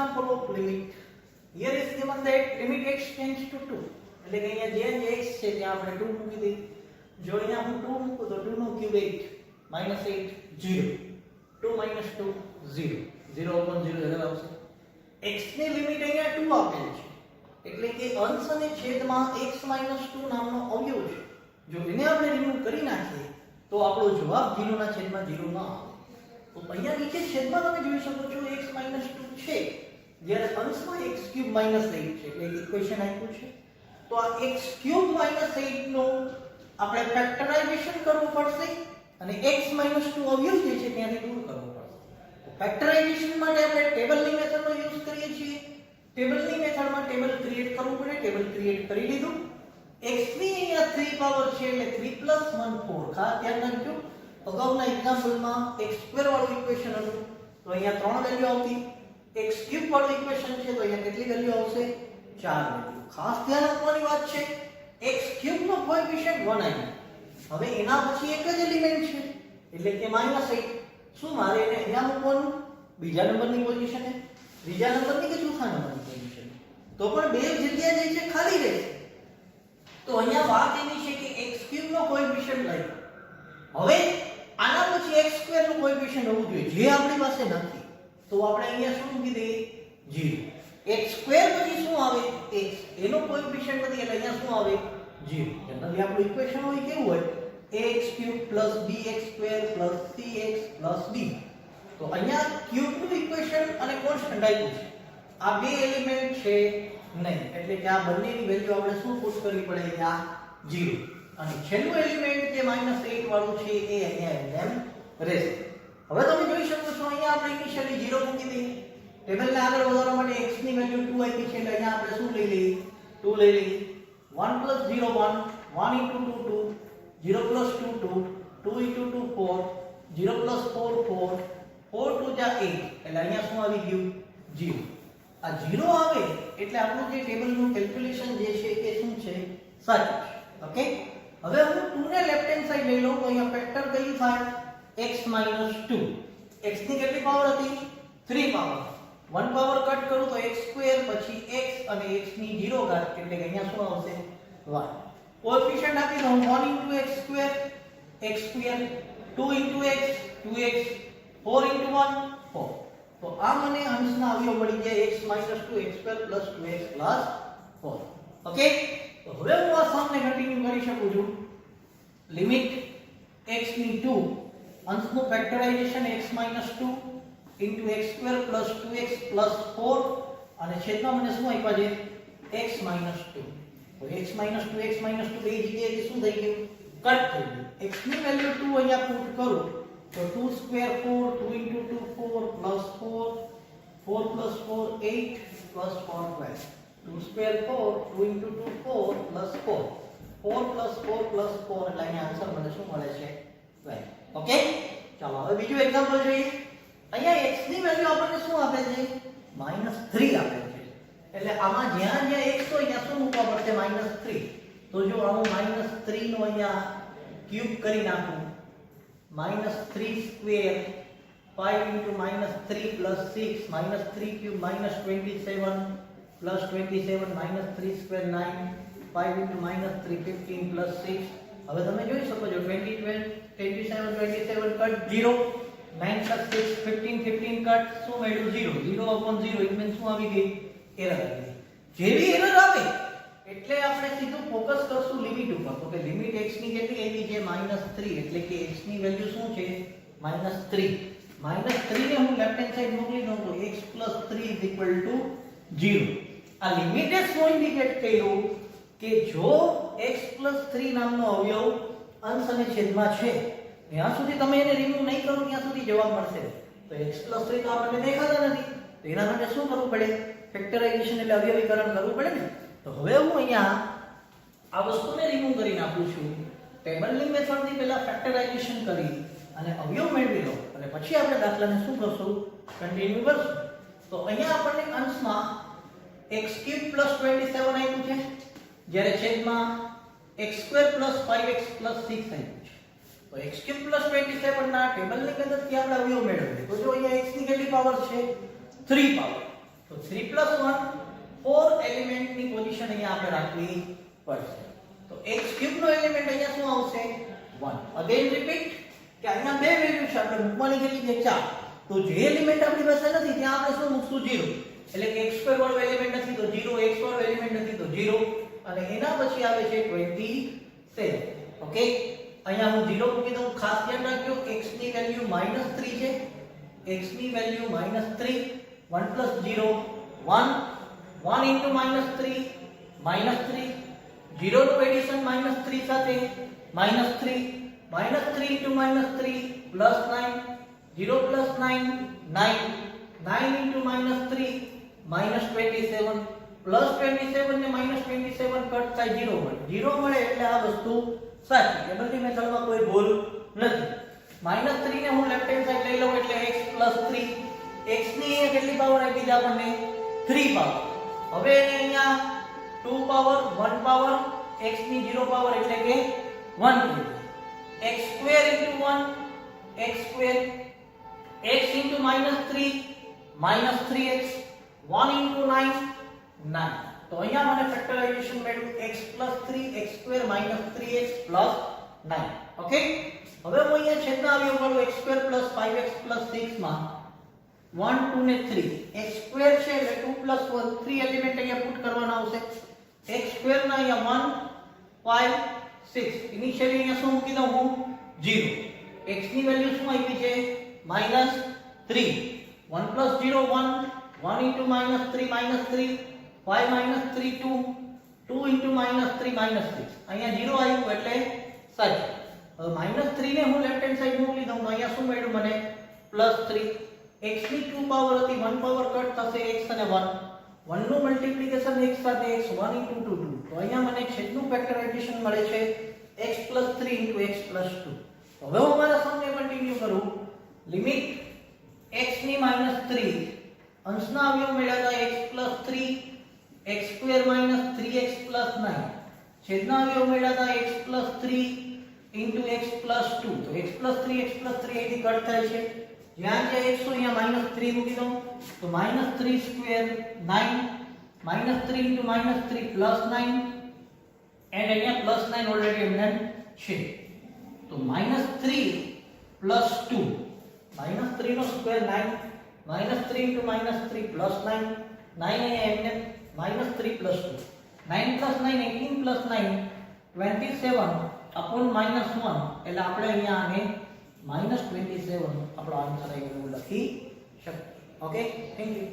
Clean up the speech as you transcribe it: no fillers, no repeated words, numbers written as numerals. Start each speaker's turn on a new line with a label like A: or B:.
A: example of limit. Here is given that limit x tends to 2. એટલે કે અહીંયા જે x છે ત્યાં આપણે 2 મૂકી દઈએ. જો અહીંયા હું 2 મૂકું તો 2 નો ક્યુબ 8 -8 0. 2 - 2 0. 0/0 એરર આવશે. x ની લિમિટ અહીંયા 2 આપેલ છે. એટલે કે અંશ અને છેદમાં x - 2 નામનો અવયવ છે. જો એને આપણે રિમૂવ કરી નાખીએ તો આપણો જવાબ 0 ના છેદમાં 0 ન આવે. તો અહીંયા નીચે છેદમાં તમે જોઈ શકો છો x - 2 છે, જ્યારે અંશમાં x³ - 8 છે. એટલે ઇક્વેશન આપ્યું છે. તો આ x³ - 8 નો આપણે ફેક્ટરાઇઝેશન કરવું પડશે અને x - 2 અવયવ જે છે ત્યાંથી દૂર કરવો પડશે. તો ફેક્ટરાઇઝેશન માટે આપણે ટેબલની મેથડનો યુઝ કરીએ છીએ. ટેબલની મેથડમાં ટેબલ ક્રિએટ કરવું પડે. ટેબલ ક્રિએટ કરી લીધું. x ની અહીંયા 3 પાવર છે એટલે 3 + 1 4. ખાસ ધ્યાન રાખજો, અગાઉના એક્ઝામ્પલમાં x² વાળું ઇક્વેશન હતું તો અહીંયા 3 વેલ્યુ આવતી. x³ વાળું ઇક્વેશન છે તો અહીંયા કેટલી વેલ્યુ આવશે? 4 વેલ્યુ. ખાસ ધ્યાન આપવાની વાત છે, x³ નો કોએફિશિયન્ટ 1 આવ્યો. હવે એના પછી એક જ એલિમેન્ટ છે એટલે કે -8. શું મારે એને અહીંયા મૂકવાનું? બીજા નંબરની પોઝિશને, ત્રીજા નંબરની કે ચોથા નંબરની પોઝિશને? તો પણ બે જગ્યા જે છે ખાલી રહેશે. તો અહીંયા વાત એની છે કે x³ નો કોએફિશિયન્ટ લઈ. હવે આના પછી x² નું કોએફિશિયન્ટ હોવું જોઈએ, જે આપણી પાસે નથી. તો આપણે અહીંયા શું મૂકી દઈએ? 0. x² પછી શું આવે? x. એનો કોએફિશિયન્ટ નથી એટલે અહીંયા શું આવે? 0. જનરલી આપણું ઇક્વેશન હોય કેવું હોય? ax³ + bx² + cx + d. તો અહીંયા ક્યુબ નું ઇક્વેશન અને કોન્સ્ટન્ટ આપ્યું છે. આ બે એલિમેન્ટ છે નહીં, એટલે કે આ બંનેની વેલ્યુ આપણે શું પુટ કરવી પડે? અહીંયા 0. અને છેલ્લું એલિમેન્ટ જે -8 વાળું છે એ અહીંયા એમ રહેશે. હવે તમે જોઈ શકો છો અહીંયા આપણે ઇનિશિયલી 0 મૂકી દઈએ. ટેબલને આગળ વધારવા માટે x ની વેલ્યુ 2 આપી છે એટલે અહીંયા આપણે શું લઈ લઈએ? 2 લઈ લઈએ. 1 + 0 1, 1 * 2 2, 0 + 2 2, 2 * 2 4, 0 + 4 4, 4 * 2 = 8. એટલે અહીંયા શું આવી ગયું? 0. આ 0 આવે એટલે આપણું જે ટેબલનું કેલ્ક્યુલેશન જે છે એ શું છે? સાચું છે. ઓકે, હવે હું 2 ને લેફ્ટ હેન્ડ સાઈડ લઈ લઉં તો અહીંયા ફેક્ટર કયું થાય? x - 2. x ની કેટલી પાવર હતી? 3 પાવર. 1 પાવર કટ કરું તો x² પછી x અને x ની 0 ઘાત એટલે કે અહીંયા શું આવશે? 1. કોએફિશિયન્ટ આપી દઉં 1 * x², x², 2 * x, 2x, 4 * 1 4. તો આ મને અંશના અવયવ મળી ગયા x - 2 x² + 2x + 4. ઓકે, તો હવે હું આ સમને કન્ટિન્યુ કરી શકું છું. લિમિટ x ની 2 અંશનું ફેક્ટરાઇઝેશન x - 2 x² + 2x + 4 અને છેદમાં મને શું આપ્યા છે? x - 2. તો x - 2 x - 2 બે જગ્યાએ શું થઈ ગયું? કટ થઈ ગયું. x ની વેલ્યુ 2 અહીંયા પુટ કરું તો 2² 4, 2 * 2 4 + 4, 4 + 4 8 + 4 12. 2² 4, 2 * 2 4 + 4, 4 + 4 + 4 એટલે અહીંયા આન્સર મને શું મળે છે? 12. ઓકે, ચાલો હવે બીજું એક્ઝામ્પલ જોઈએ. અહીંયા x ની વેલ્યુ આપણને શું આપે છે? -3 આપે છે. એટલે આમાં જ્યાં જ્યાં x હોય ત્યાં શું મૂકવા પડશે? -3. તો જો આનું -3 નો અહીંયા ક્યુબ કરી નાખું, -3² 5 * -3 + 6 -3³ -27 + 27 -3² 9, 5 * -3 15 + 6. હવે તમે જોઈ શકો છો 27 કટ 0, 9 + 6 15 15 કટ શું મળ્યું? 0. 0/0 ઇટ મીન્સ શું આવી ગઈ? એરર આવી ગઈ. જેવી એરર આવે એટલે આપણે સીધું ફોકસ કરશું લિમિટ ઉપર. તો કે લિમિટ x ની કેટલી આવી છે? -3. એટલે કે x ની વેલ્યુ શું છે? -3. -3 ને હું લેફ્ટ હેન્ડ સાઈડ મોકલી દઉં તો x + 3 = 0. આ લિમિટે શું ઇન્ડિકેટ કર્યું કે જો x + 3 નામનો અવયવ અંશ અને છેદમાં છે ત્યાં સુધી તમે એને રિમૂવ નહીં કરો ત્યાં સુધી જવાબ મળશે. તો x + 3 તો આપણને દેખાતા નથી, તો એના માટે શું કરવું પડે? ફેક્ટરાઇઝેશન એટલે અવયવીકરણ કરવું પડે ને. તો હવે હું અહીંયા આ વસ્તુને રિમૂવ કરી નાખું છું. ટેબલની મેથડથી પહેલા ફેક્ટરાઇઝેશન કરી અને અવયવ મેળવી લો અને પછી આપણે દાખલાને શું કરશું? કન્ટિન્યુ કરશું. તો અહીંયા આપણને અંશમાં x³ + 27 આપ્યું છે, જ્યારે છેદમાં x² + 5x + 6 આપ્યું છે. તો x³ + 27 ના ટેબલની મદદથી આપણે અવયવ મેળવીએ. તો જો અહીંયા x ની કેટલી પાવર છે? 3 પાવર. તો તો 3 + 1 4 એલિમેન્ટની પોઝિશન અહીંયા આપણે રાખવી પડશે. તો x³ નો એલિમેન્ટ અહીંયા શું આવશે 1. અગેન રિપીટ કે અહીંયા બે વેલ્યુ છે, આપણે મૂકવાની કેટલી છે 4. તો જે એલિમેન્ટ આપણી પાસે નથી ત્યાં આપણે શું મૂકશું 0. એટલે કે x² વાળો એલિમેન્ટ નથી તો 0, x વાળો એલિમેન્ટ નથી તો 0 અને એના પછી આવે છે 27. ઓકે, અહીંયા હું 0 મૂકી દઉં. ખાસ ધ્યાન રાખજો x ની વેલ્યુ -3 છે. x ની વેલ્યુ -3. 1 + 0 1. 1 * -3 -3. 0 નું એડિશન -3 સાથે -3. -3 * -3 +9. 0 + 9 9. 9 * -3 -27. +27 ને -27 કટ થાય 0 મળે. 0 મળે એટલે આ વસ્તુ સાચી. એબલની મેથડમાં કોઈ ભૂલ નથી. -3 ને હું લેફ્ટ હેન્ડ સાઈડ લઈ લઉં એટલે x + 3. x ની અહીંયા કેટલી પાવર આપી છે આપણને 3 પાવર. હવે એને અહીંયા 2 પાવર 1 પાવર x ની 0 પાવર એટલે કે 1 થઈ જાય. x² * 1 x². x * -3 -3x. 1 * 9 9. તો અહીંયા મને ફેક્ટરાઇઝેશન મળ્યું x + 3 x² - 3x + 9. ઓકે, હવે હું અહીંયા છેદના અવયવ વાળું x² + 5x + 6 માં 1 2 ને 3 x² છે એટલે 2 + 1 3 એલિમેન્ટ અહીંયા પુટ કરવાના આવશે. x² ના અહીંયા 1 5 6. ઇનિશિયલી અહીંયા શું મૂકી દઉં હું 0. x ની વેલ્યુ શું આવી છે -3. 1 + 0 1. 1 * -3 -3. 5 - 3 2. 2 * -3 -6. અહીંયા 0 આવ્યું એટલે સાચું. હવે -3 ને હું લેફ્ટ હેન્ડ સાઈડ મોકલી દઉં તો અહીંયા શું મળ્યું મને +3. x ની 2 પાવર હતી 1 પાવર કટ થશે x અને 1. 1 નું મલ્ટીપ્લિકેશન x સાથે x 1 * 2 2. તો અહીંયા મને છેદનું ફેક્ટરાઇઝેશન મળે છે x + 3 * x + 2. હવે હું મારા સમને કન્ટિન્યુ કરું. લિમિટ x ની -3 અંશના અવયવ મળ્યા હતા x + 3 x² - 3x + 9. છેદના અવયવ મળ્યા હતા x + 3 * x + 2. તો x + 3 x + 3 અહીંથી કટ થાય છે. જ્યાં જ્યાં x હોય અહીંયા -3 મૂકી દઉં તો -3² 9. -3 * -3 +9 and અહીંયા +9 ઓલરેડી એમને છે. તો -3 + 2. -3 નો સ્ક્વેર 9. -3 * -3 +9. 9 અહીંયા એમને -3 + 2. 9 + 9 18 + 9 27 upon -1 એટલે આપણે અહીંયા આને -27 આપણો આન્સર આવી ગયો લખી શકીએ. Okay, thank you.